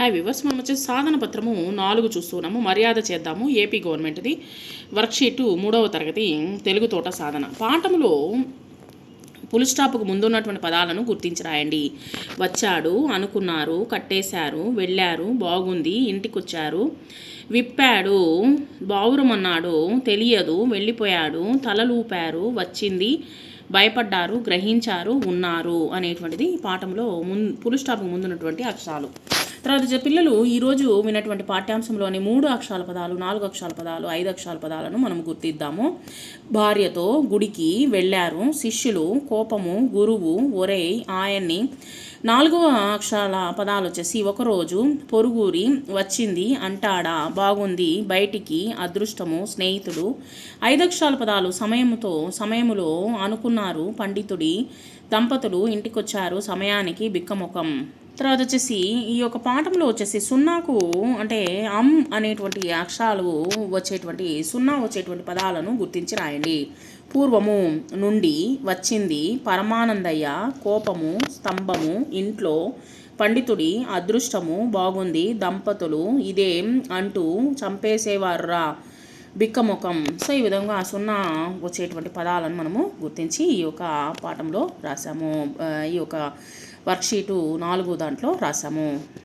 Hi viewers, మనం వచ్చేసి సాధన పత్రము 4 చూస్తున్నాము. మర్యాద చేద్దాము, ఏపీ గవర్నమెంట్ది. వర్క్షీటు 3వ తరగతి తెలుగు తోట సాధన. పాఠములో పులి స్టాప్కు ముందున్నటువంటి పదాలను గుర్తించి రాయండి. వచ్చాడు, అనుకున్నారు, కట్టేశారు, వెళ్ళారు, బాగుంది, ఇంటికొచ్చారు, విప్పాడు, బావురమన్నాడు, తెలియదు, వెళ్ళిపోయాడు, తలలూపారు, వచ్చింది, భయపడ్డారు, గ్రహించారు, ఉన్నారు అనేటువంటిది పాఠంలో పులి స్టాప్కు ముందున్నటువంటి అక్షరాలు. తర్వాత పిల్లలు ఈరోజు విన్నటువంటి పాఠ్యాంశంలోని 3 అక్షరాల పదాలు, 4 అక్షరాల పదాలు, 5 అక్షరాల పదాలను మనం గుర్తిద్దాము. భార్యతో గుడికి వెళ్ళారు, శిష్యులు, కోపము, గురువు, ఒరేయ్, ఆయన్ని. 4వ అక్షరాల పదాలు వచ్చేసి ఒకరోజు, పొరుగురి, వచ్చింది, అంటాడా, బాగుంది, బయటికి, అదృష్టము, స్నేహితుడు. 5 అక్షరాల పదాలు సమయములో, అనుకున్నారు, పండితుడి, దంపతులు, ఇంటికొచ్చారు, సమయానికి, బిక్కముఖం. తర్వాత వచ్చేసి ఈ యొక్క పాఠంలో వచ్చేసి సున్నాకు అంటే అనేటువంటి అక్షరాలు వచ్చేటువంటి వచ్చేటువంటి పదాలను గుర్తించి రాయండి. పూర్వము, నుండి, వచ్చింది, పరమానందయ్య, కోపము, స్తంభము, ఇంట్లో, పండితుడి, అదృష్టము, బాగుంది, దంపతులు, ఇదేం అంటూ చంపేసేవారురా, బిక్కముఖం. సో ఈ విధంగా వచ్చేటువంటి పదాలను మనము గుర్తించి ఈ యొక్క పాఠంలో రాసాము. ఈ యొక్క వర్క్షీటు 4 దాంట్లో రాసాము.